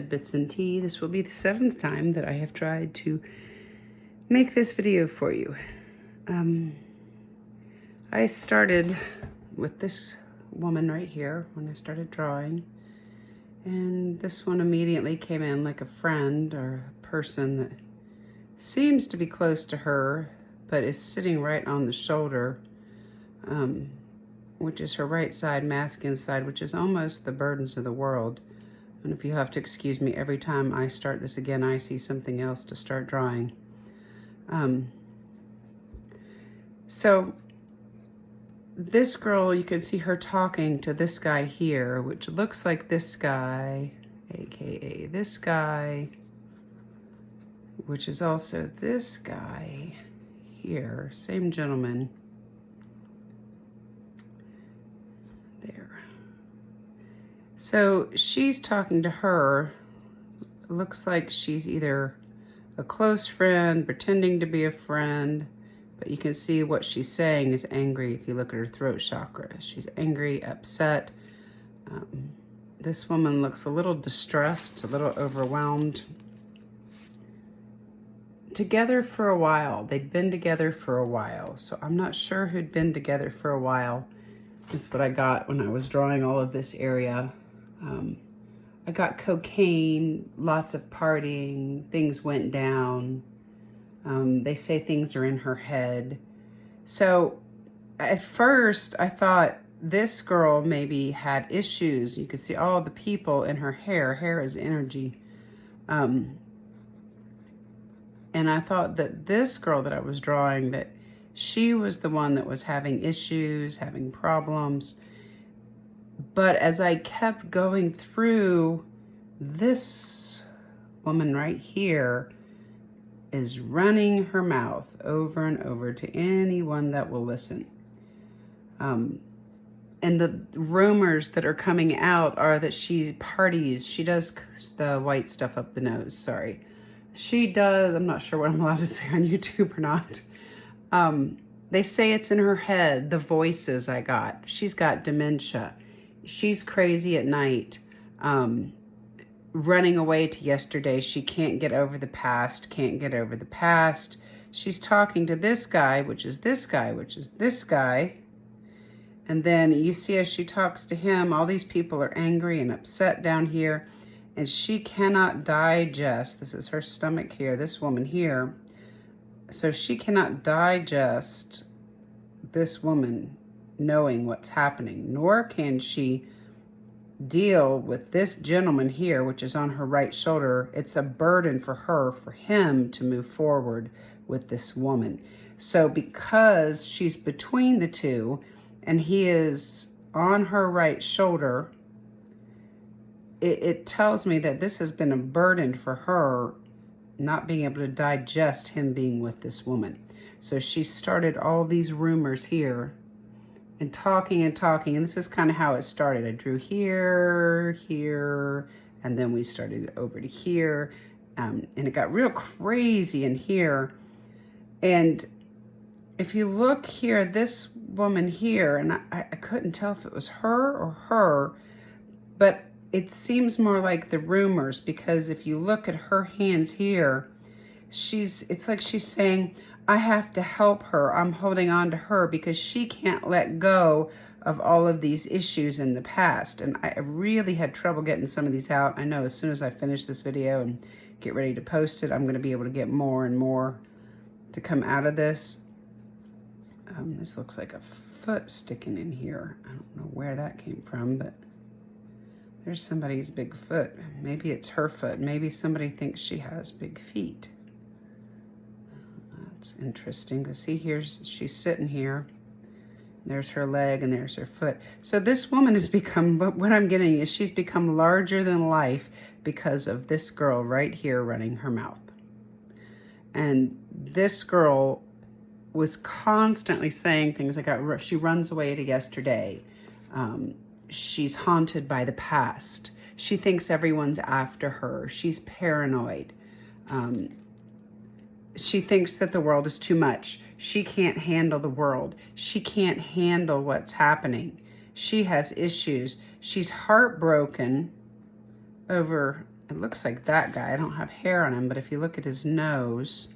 Tidbits and Tea. This will be the 7th time that I have tried to make this video for you. I started with this woman right here when I started drawing, and this one immediately came in like a friend or a person that seems to be close to her but is sitting right on the shoulder, which is her right side, masculine side, which is almost the burdens of the world. And if you have to excuse me, every time I start this again, I see something else to start drawing. So this girl, you can see her talking to this guy here, which looks like this guy, aka this guy, which is also this guy here, same gentleman. There. So she's talking to her. It looks like she's either a close friend, pretending to be a friend, but you can see what she's saying is angry if you look at her throat chakra. She's angry, upset. This woman looks a little distressed, a little overwhelmed. Together for a while. They'd been together for a while. So I'm not sure who'd been together for a while. That's what I got when I was drawing all of this area. I got cocaine, lots of partying, things went down. They say things are in her head. So at first I thought this girl maybe had issues. You can see all the people in her hair. Hair is energy. And I thought that this girl that I was drawing, that she was the one that was having issues, having problems. But as I kept going through, this woman right here is running her mouth over and over to anyone that will listen. And the rumors that are coming out are that she parties. She does the white stuff up the nose, sorry. She does, I'm not sure what I'm allowed to say on YouTube or not. They say it's in her head, the voices I got. She's got dementia. She's crazy at night. Running away to yesterday. She can't get over the past, can't get over the past. She's talking to this guy, which is this guy, which is this guy. And then you see as she talks to him, all these people are angry and upset down here. And she cannot digest, this is her stomach here, this woman here. So she cannot digest this woman knowing what's happening, nor can she deal with this gentleman here, which is on her right shoulder. It's a burden for her, for him to move forward with this woman. So because she's between the two and he is on her right shoulder, it tells me that this has been a burden for her, not being able to digest him being with this woman. So she started all these rumors here and talking, and this is kind of how it started. I drew here, here, and then we started over to here, and it got real crazy in here. And if you look here, this woman here, and I couldn't tell if it was her or her, but it seems more like the rumors, because if you look at her hands here, it's like she's saying, I have to help her. I'm holding on to her because she can't let go of all of these issues in the past. And I really had trouble getting some of these out. I know as soon as I finish this video and get ready to post it, I'm going to be able to get more and more to come out of this. This looks like a foot sticking in here. I don't know where that came from, but there's somebody's big foot. Maybe it's her foot. Maybe somebody thinks she has big feet. That's interesting. Because see, she's sitting here. There's her leg and there's her foot. So this woman has become, what I'm getting is she's become larger than life because of this girl right here running her mouth. And this girl was constantly saying things like, she runs away to yesterday. She's haunted by the past. She thinks everyone's after her. She's paranoid. She thinks that the world is too much. She can't handle the world. She can't handle what's happening. She has issues. She's heartbroken over it looks like that guy. I don't have hair on him, but if you look at his nose,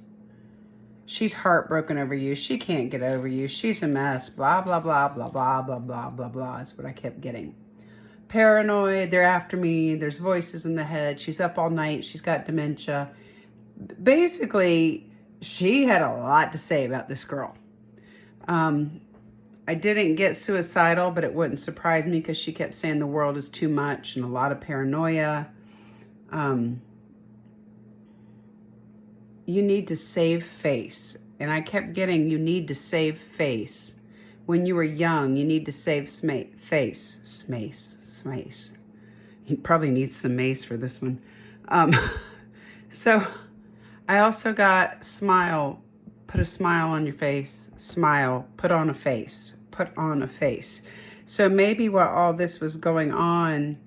she's heartbroken over you. She can't get over you. She's a mess. Blah, blah, blah, blah, blah, blah, blah, blah, blah. That's what I kept getting. Paranoid. They're after me. There's voices in the head. She's up all night. She's got dementia. Basically, she had a lot to say about this girl. I didn't get suicidal, but it wouldn't surprise me because she kept saying the world is too much and a lot of paranoia. You need to save face. And I kept getting, you need to save face. When you were young, you need to save face. Smace. He probably needs some mace for this one. So I also got smile. Put a smile on your face. Smile. Put on a face. Put on a face. So maybe while all this was going on,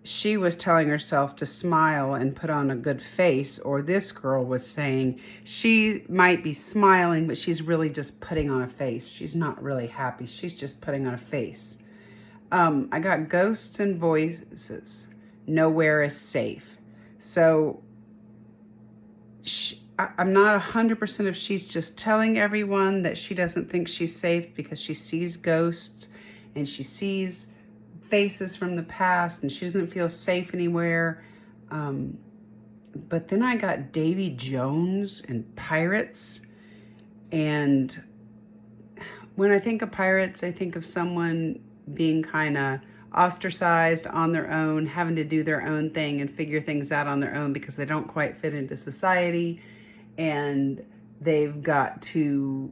she was telling herself to smile and put on a good face, or this girl was saying she might be smiling, but she's really just putting on a face. She's not really happy. She's just putting on a face. I got ghosts and voices. Nowhere is safe. So I'm not 100% if she's just telling everyone that she doesn't think she's safe because she sees ghosts and she sees faces from the past and she doesn't feel safe anywhere. But then I got Davy Jones and pirates. And when I think of pirates, I think of someone being kind of ostracized on their own, having to do their own thing and figure things out on their own because they don't quite fit into society. And they've got to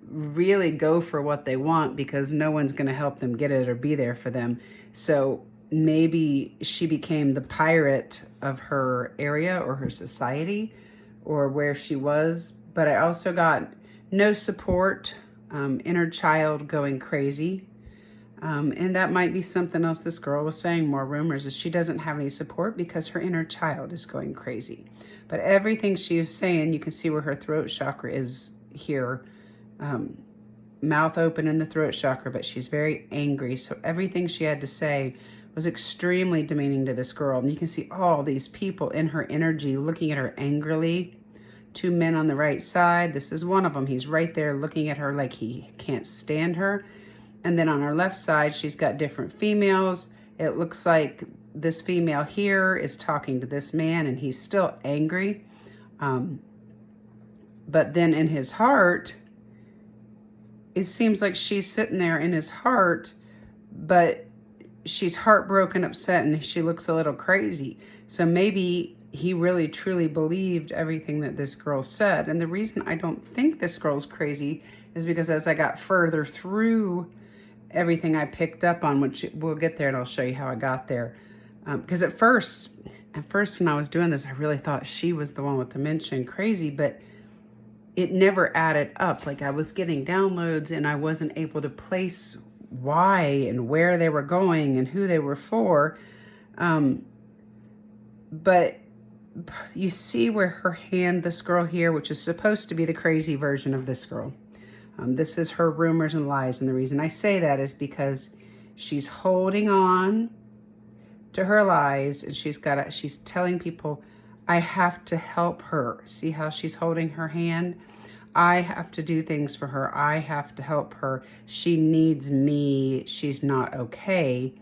really go for what they want because no one's going to help them get it or be there for them. So maybe she became the pirate of her area or her society or where she was. But I also got no support, inner child going crazy. And that might be something else this girl was saying, more rumors, is she doesn't have any support because her inner child is going crazy. But everything she is saying, you can see where her throat chakra is here. Mouth open in the throat chakra, but she's very angry. So everything she had to say was extremely demeaning to this girl. And you can see all these people in her energy looking at her angrily. Two men on the right side. This is one of them. He's right there looking at her like he can't stand her. And then on her left side, she's got different females. It looks like this female here is talking to this man and he's still angry. But then in his heart, it seems like she's sitting there in his heart, but she's heartbroken, upset, and she looks a little crazy. So maybe he really truly believed everything that this girl said. And the reason I don't think this girl's crazy is because as I got further through everything I picked up on, which we'll get there and I'll show you how I got there. Because at first when I was doing this, I really thought she was the one with dementia and crazy, but it never added up. Like I was getting downloads and I wasn't able to place why and where they were going and who they were for. But you see where her hand, this girl here, which is supposed to be the crazy version of this girl. This is her rumors and lies. And the reason I say that is because she's holding on to her lies and she's telling people, I have to help her. See how she's holding her hand? I have to do things for her. I have to help her. She needs me. She's not okay.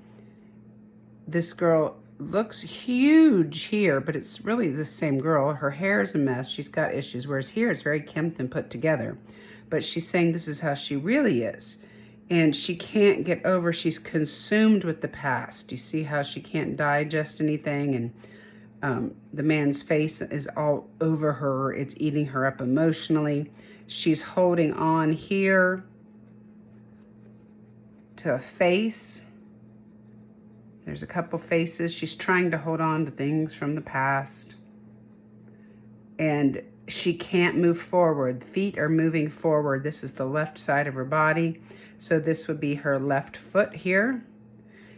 This girl looks huge here, but it's really the same girl. Her hair is a mess. She's got issues, whereas here it's very kempt and put together. But she's saying this is how she really is. And she can't get over, she's consumed with the past. You see how she can't digest anything, and the man's face is all over her. It's eating her up emotionally. She's holding on here to a face. There's a couple faces. She's trying to hold on to things from the past. And she can't move forward. Feet are moving forward. This is the left side of her body. So this would be her left foot here.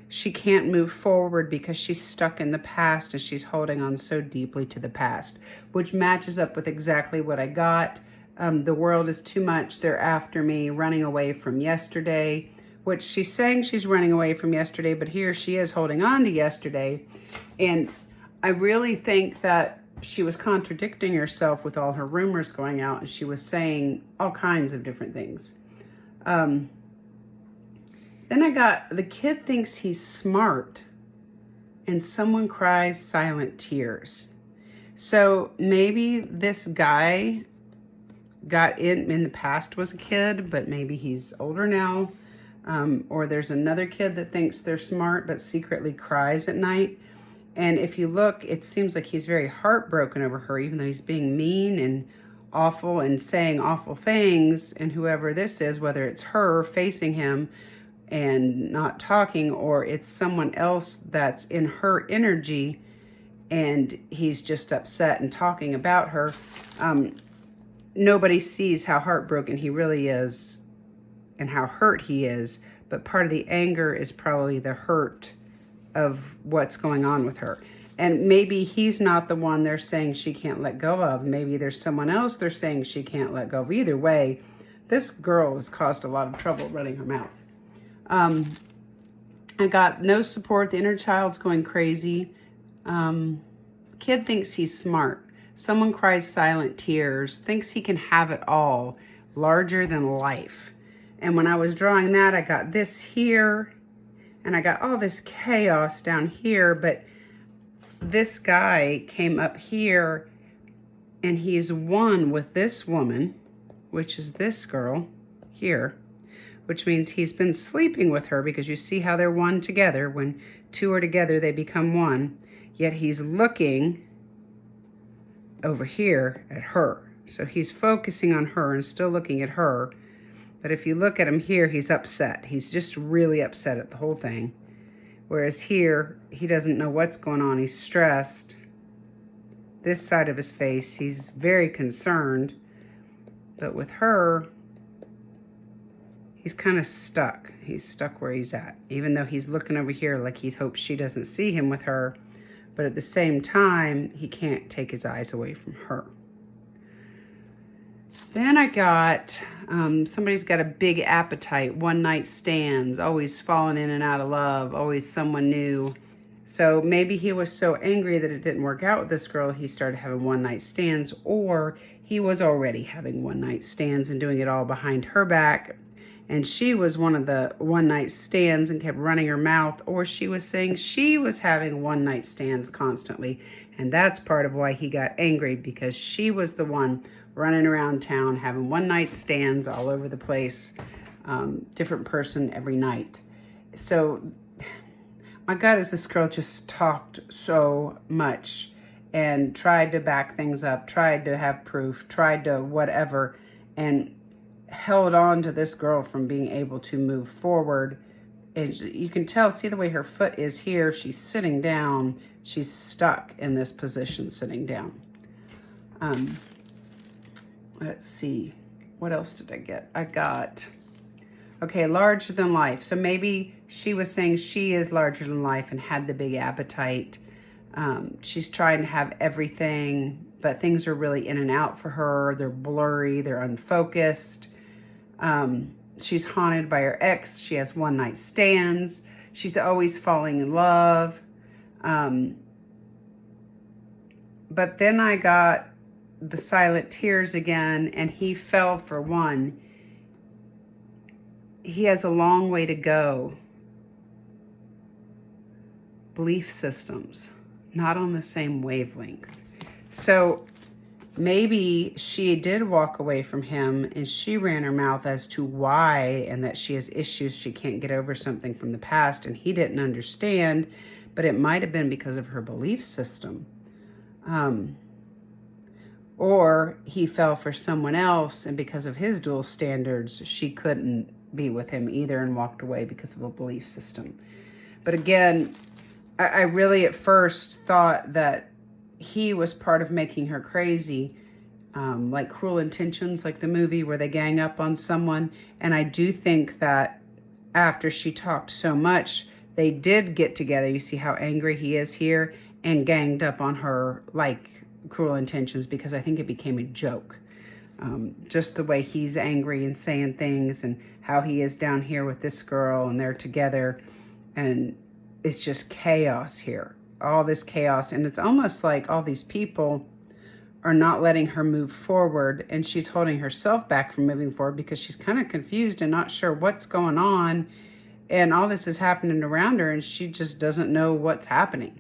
She can't move forward because she's stuck in the past and she's holding on so deeply to the past, which matches up with exactly what I got. The world is too much. They're after me, running away from yesterday, which she's saying she's running away from yesterday, but here she is holding on to yesterday. And I really think that she was contradicting herself with all her rumors going out, and she was saying all kinds of different things. Then I got, the kid thinks he's smart, and someone cries silent tears. So maybe this guy got in the past was a kid, but maybe he's older now. Or there's another kid that thinks they're smart, but secretly cries at night. And if you look, it seems like he's very heartbroken over her, even though he's being mean and awful and saying awful things. And whoever this is, whether it's her facing him and not talking, or it's someone else that's in her energy and he's just upset and talking about her, nobody sees how heartbroken he really is and how hurt he is. But part of the anger is probably the hurt of what's going on with her. And maybe he's not the one they're saying she can't let go of. Maybe there's someone else they're saying she can't let go of. Either way, this girl has caused a lot of trouble running her mouth. I got no support. The inner child's going crazy. Kid thinks he's smart. Someone cries silent tears, thinks he can have it all, larger than life. And when I was drawing that, I got this here, and I got all this chaos down here, but this guy came up here, and he's one with this woman, which is this girl here, which means he's been sleeping with her, because you see how they're one together. When two are together, they become one. Yet he's looking over here at her. So he's focusing on her and still looking at her. But if you look at him here, he's upset. He's just really upset at the whole thing. Whereas here, he doesn't know what's going on. He's stressed. This side of his face, he's very concerned. But with her, he's kind of stuck. He's stuck where he's at. Even though he's looking over here like he hopes she doesn't see him with her. But at the same time, he can't take his eyes away from her. Then I got, somebody's got a big appetite, one night stands, always falling in and out of love, always someone new. So maybe he was so angry that it didn't work out with this girl, he started having one night stands, or he was already having one night stands and doing it all behind her back. And she was one of the one night stands and kept running her mouth, or she was saying she was having one night stands constantly. And that's part of why he got angry, because she was the one running around town having one night stands all over the place, different person every night. So my God, is this girl just talked so much and tried to back things up, tried to have proof, tried to whatever, and held on to this girl from being able to move forward. And you can tell, see the way her foot is here, she's sitting down, she's stuck in this position sitting down. Let's see, what else did I get? I got, okay, larger than life. So maybe she was saying she is larger than life and had the big appetite. She's trying to have everything, but things are really in and out for her. They're blurry, they're unfocused. She's haunted by her ex. She has one night stands. She's always falling in love. But then I got the silent tears again, and he fell for one. He has a long way to go. Belief systems, not on the same wavelength. So maybe she did walk away from him and she ran her mouth as to why, and that she has issues, she can't get over something from the past, and he didn't understand, but it might have been because of her belief system. Or he fell for someone else, and because of his dual standards, she couldn't be with him either and walked away because of a belief system. But again, I really at first thought that he was part of making her crazy, like Cruel Intentions, like the movie where they gang up on someone. And I do think that after she talked so much, they did get together. You see how angry he is here, and ganged up on her like Cruel Intentions, because I think it became a joke. Just the way he's angry and saying things, and how he is down here with this girl, and they're together, and it's just chaos here. all this chaos. And it's almost like all these people are not letting her move forward, and she's holding herself back from moving forward because she's kind of confused and not sure what's going on, and all this is happening around her and she just doesn't know what's happening.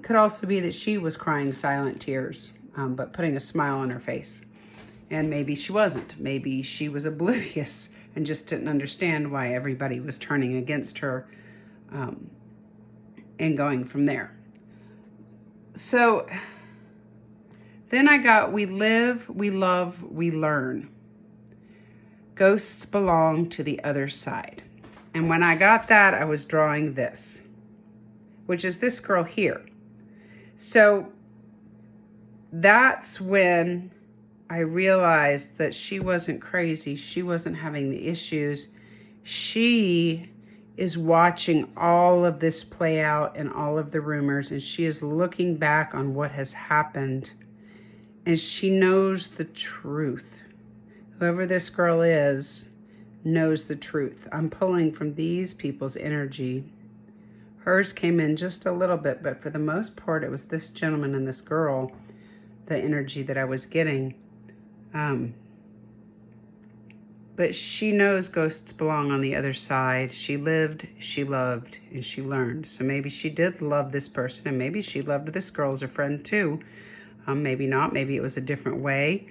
Could also be that she was crying silent tears, but putting a smile on her face, and maybe she wasn't. Maybe she was oblivious and just didn't understand why everybody was turning against her, and going from there. So then I got, we live, we love, we learn. Ghosts belong to the other side. And when I got that, I was drawing this, which is this girl here. So that's when I realized that she wasn't crazy. She wasn't having the issues. She is watching all of this play out and all of the rumors, and she is looking back on what has happened. And she knows the truth. Whoever this girl is knows the truth. I'm pulling from these people's energy. Hers came in just a little bit, but for the most part, it was this gentleman and this girl, the energy that I was getting. But she knows ghosts belong on the other side. She lived, she loved, and she learned. So maybe she did love this person, and maybe she loved this girl as a friend too. Maybe not. Maybe it was a different way.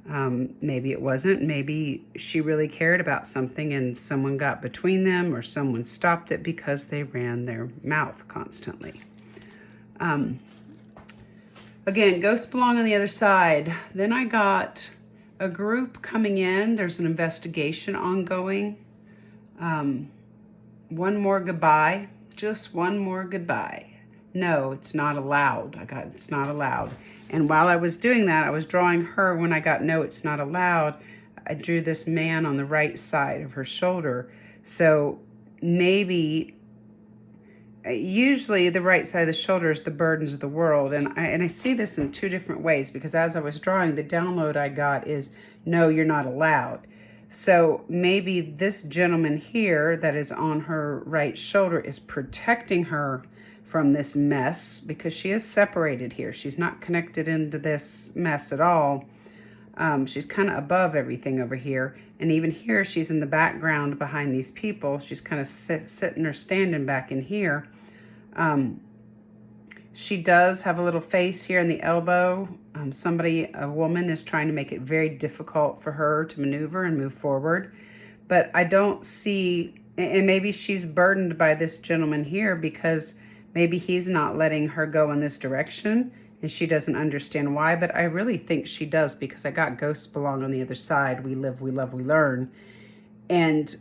Maybe it wasn't. Maybe she really cared about something and someone got between them, or someone stopped it because they ran their mouth constantly. Again, ghosts belong on the other side. Then I got a group coming in. There's an investigation ongoing. One more goodbye. Just one more goodbye. No, it's not allowed. I got, it's not allowed. And while I was doing that, I was drawing her. When I got no, it's not allowed, I drew this man on the right side of her shoulder. So maybe, usually the right side of the shoulder is the burdens of the world. And I see this in two different ways, because as I was drawing, the download I got is, no, you're not allowed. So maybe this gentleman here that is on her right shoulder is protecting her from this mess, because she is separated here. She's not connected into this mess at all. She's kind of above everything over here. And even here, she's in the background behind these people. She's kind of sitting or standing back in here. She does have a little face here in the elbow. A woman is trying to make it very difficult for her to maneuver and move forward. But I don't see, and maybe she's burdened by this gentleman here, because maybe he's not letting her go in this direction and she doesn't understand why. But I really think she does, because I got ghosts belong on the other side. We live, we love, we learn. And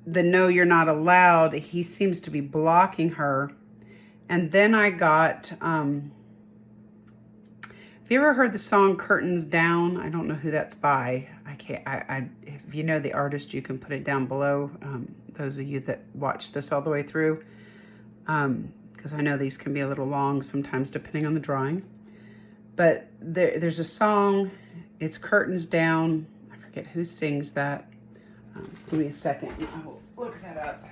the no, you're not allowed, he seems to be blocking her. And then I got, have you ever heard the song Curtains Down? I don't know who that's by. If you know the artist, you can put it down below. Those of you that watch this all the way through. Because I know these can be a little long sometimes depending on the drawing. But there's a song, it's Curtains Down. I forget who sings that. Give me a second, I will look that up.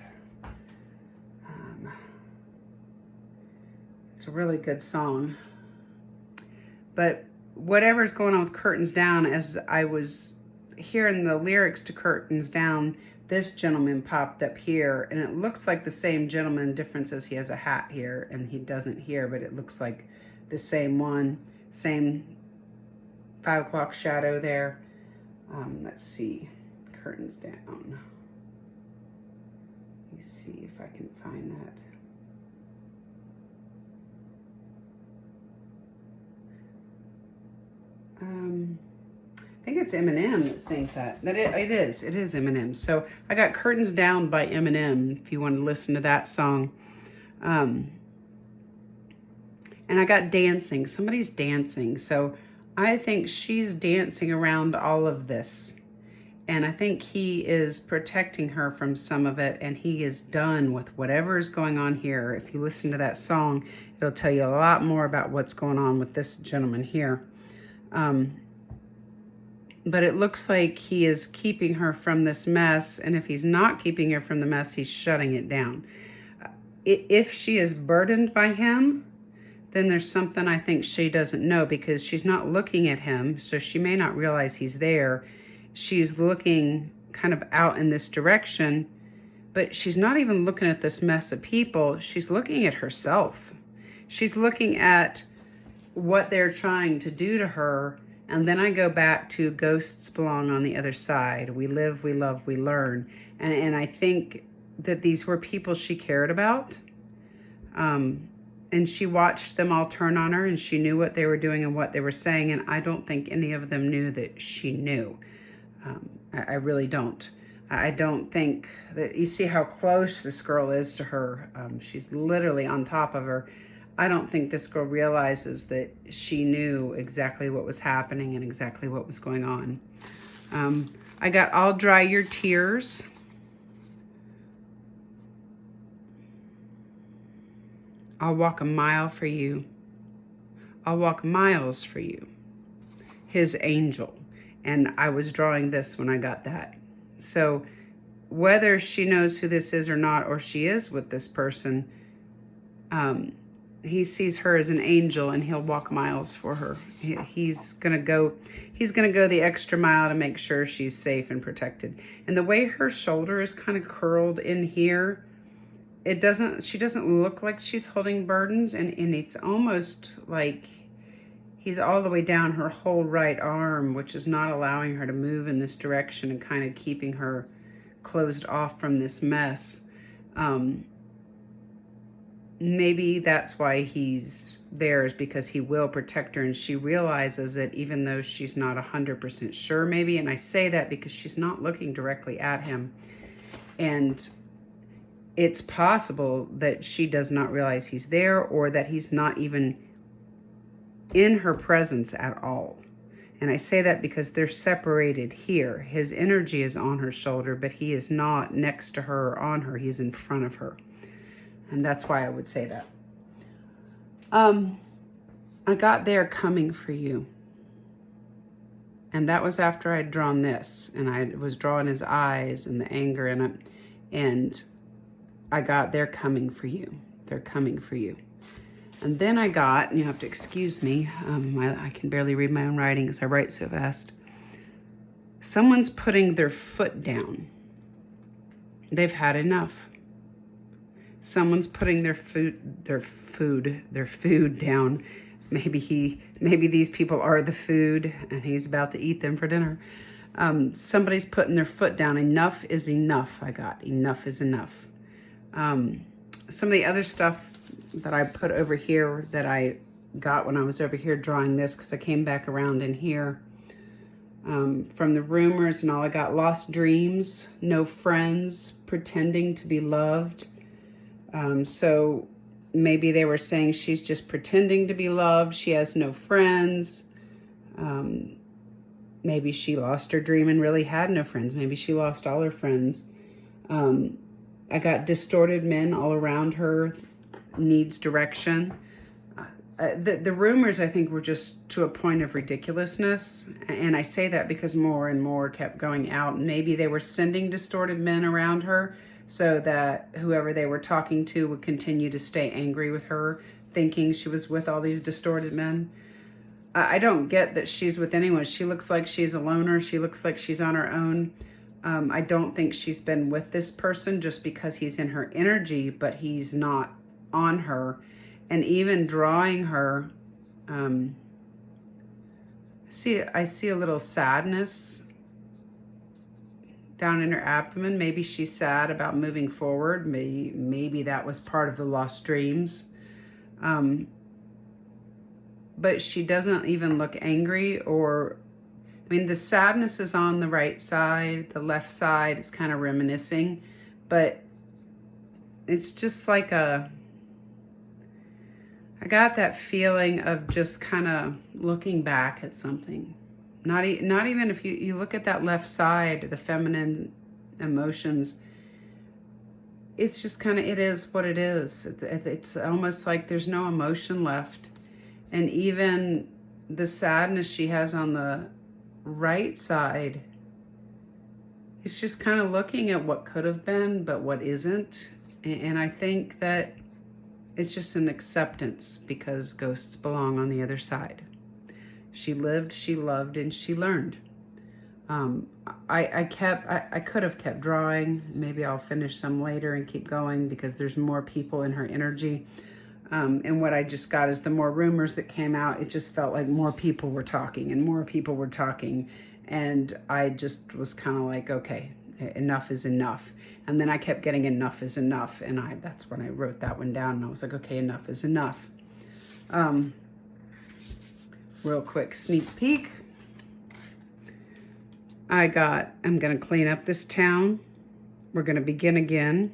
It's a really good song. But whatever's going on with Curtains Down, as I was hearing the lyrics to Curtains Down, this gentleman popped up here, and it looks like the same gentleman. Difference is he has a hat here and he doesn't here, but it looks like the same one. Same 5 o'clock shadow there. Let's see, Curtains Down. Let me see if I can find that. I think it's Eminem that sings that. It is Eminem. So I got Curtains Down by Eminem, if you want to listen to that song. And I got dancing. Somebody's dancing. So I think she's dancing around all of this. And I think he is protecting her from some of it, and he is done with whatever is going on here. If you listen to that song, it'll tell you a lot more about what's going on with this gentleman here. But it looks like he is keeping her from this mess, and if he's not keeping her from the mess, he's shutting it down. if she is burdened by him, then there's something I think she doesn't know, because she's not looking at him, so she may not realize he's there. She's looking kind of out in this direction, but she's not even looking at this mess of people. She's looking at herself. She's looking at what they're trying to do to her. And then I go back to ghosts belong on the other side. We live, we love, we learn. And I think that these were people she cared about. And she watched them all turn on her, and she knew what they were doing and what they were saying. And I don't think any of them knew that she knew. I really don't. I don't think that, you see how close this girl is to her. She's literally on top of her. I don't think this girl realizes that she knew exactly what was happening and exactly what was going on. I got I'll dry your tears. I'll walk a mile for you. I'll walk miles for you. His angel. And I was drawing this when I got that. So whether she knows who this is or not, or she is with this person, he sees her as an angel, and he'll walk miles for her. He's gonna go the extra mile to make sure she's safe and protected. And the way her shoulder is kind of curled in here, she doesn't look like she's holding burdens, and it's almost like he's all the way down her whole right arm, which is not allowing her to move in this direction and kind of keeping her closed off from this mess. Maybe that's why he's there, is because he will protect her, and she realizes it even though she's not 100% sure maybe. And I say that because she's not looking directly at him. And it's possible that she does not realize he's there, or that he's not even in her presence at all. And I say that because they're separated here. His energy is on her shoulder, but he is not next to her or on her. He's in front of her. And that's why I would say that. I got there coming for you. And that was after I'd drawn this. And I was drawing his eyes and the anger in it. And I got they're coming for you. They're coming for you. And then I got, and you have to excuse me, I can barely read my own writing because I write so fast. Someone's putting their foot down. They've had enough. Someone's putting their food down. Maybe these people are the food, and he's about to eat them for dinner. Somebody's putting their foot down. Enough is enough. I got enough is enough. Some of the other stuff that I put over here that I got when I was over here drawing this, because I came back around in here, from the rumors and all, I got lost dreams, no friends, pretending to be loved. So maybe they were saying she's just pretending to be loved. She has no friends. Maybe she lost her dream and really had no friends. Maybe she lost all her friends. I got distorted men all around her, needs direction. The rumors, I think, were just to a point of ridiculousness. And I say that because more and more kept going out. Maybe they were sending distorted men around her so that whoever they were talking to would continue to stay angry with her, thinking she was with all these distorted men. I don't get that she's with anyone. She looks like she's a loner. She looks like she's on her own. I don't think she's been with this person just because he's in her energy, but he's not on her. And even drawing her, I see a little sadness down in her abdomen. Maybe she's sad about moving forward. Maybe that was part of the lost dreams. But she doesn't even look angry, or, I mean, the sadness is on the right side. The left side is kind of reminiscing, but it's just like I got that feeling of just kind of looking back at something. Not even if you look at that left side, the feminine emotions, it's just kind of, it is what it is. It's almost like there's no emotion left. And even the sadness she has on the right side, it's just kind of looking at what could have been, but what isn't. And I think that it's just an acceptance because ghosts belong on the other side. She lived, she loved, and she learned. I could have kept drawing. Maybe I'll finish some later and keep going because there's more people in her energy. And what I just got is the more rumors that came out, it just felt like more people were talking and more people were talking. And I just was kind of like, okay, enough is enough. And then I kept getting enough is enough. And that's when I wrote that one down. And I was like, okay, enough is enough. Real quick sneak peek. I'm going to clean up this town. We're going to begin again.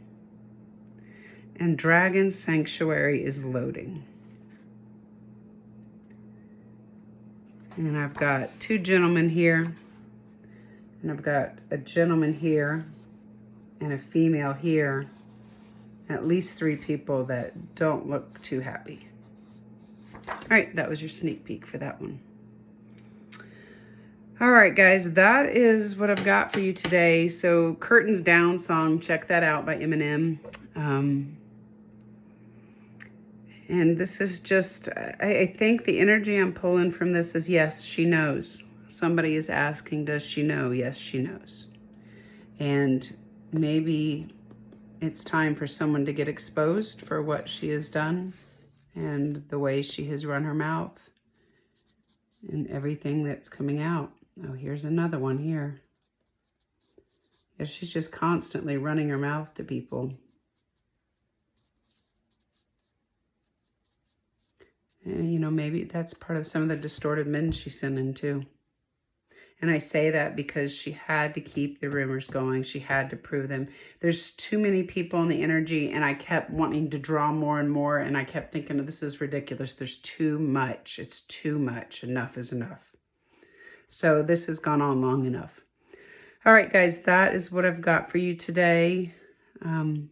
And Dragon Sanctuary is loading. And I've got two gentlemen here. And I've got a gentleman here and a female here. And at least 3 people that don't look too happy. All right, that was your sneak peek for that one. All right, guys, that is what I've got for you today. So Curtains Down song, check that out by Eminem. And this is just, I think the energy I'm pulling from this is, yes, she knows. Somebody is asking, does she know? Yes, she knows. And maybe it's time for someone to get exposed for what she has done and the way she has run her mouth and everything that's coming out. Oh, here's another one here. Yeah, she's just constantly running her mouth to people. And, you know, maybe that's part of some of the distorted men she's sending too. And I say that because she had to keep the rumors going. She had to prove them. There's too many people in the energy, and I kept wanting to draw more and more, and I kept thinking, oh, this is ridiculous. There's too much. It's too much. Enough is enough. So this has gone on long enough. All right, guys, that is what I've got for you today. And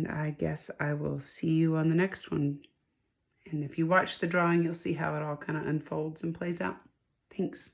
I guess I will see you on the next one. And if you watch the drawing, you'll see how it all kind of unfolds and plays out. Thanks.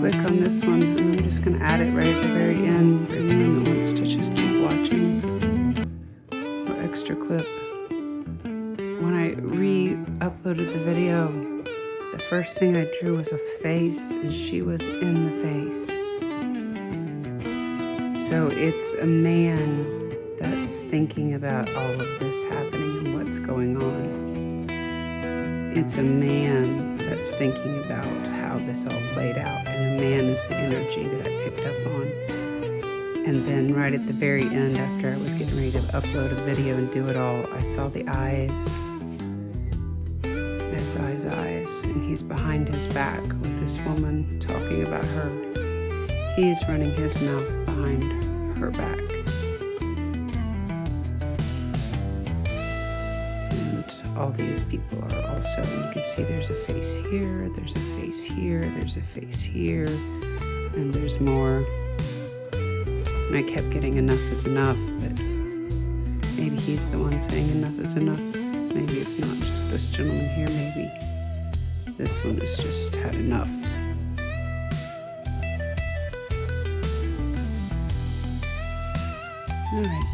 Click on this one, and I'm just going to add it right at the very end for anyone that wants to just keep watching. Or extra clip. When I re-uploaded the video, the first thing I drew was a face, and she was in the face. So it's a man that's thinking about all of this happening and what's going on. It's a man that's thinking about how this all played out, and the man is the energy that I picked up on. And then right at the very end, after I was getting ready to upload a video and do it all, I saw the eyes. I saw his eyes, and he's behind his back with this woman talking about her. He's running his mouth behind her back. All these people are also, and you can see there's a face here, there's a face here, there's a face here, and there's more. And I kept getting enough is enough, but maybe he's the one saying enough is enough. Maybe it's not just this gentleman here, maybe this one has just had enough. Alright,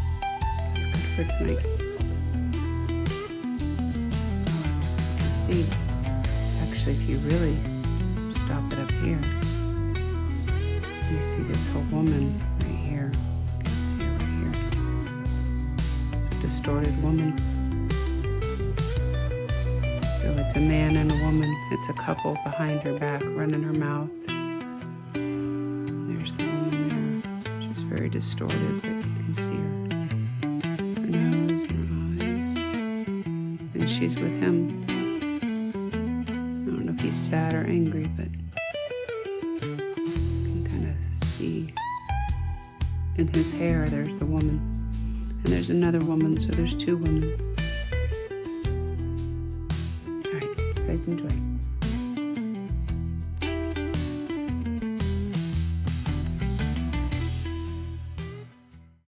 that's good for tonight. Actually, if you really stop it up here, you see this whole woman right here. You can see her right here. It's a distorted woman. So it's a man and a woman. It's a couple behind her back, running her mouth. There's the woman there. She's very distorted, but you can see her nose and her eyes. And she's with him. He's sad or angry, but you can kind of see in his hair there's the woman, and there's another woman, so there's two women. All right, you guys enjoy.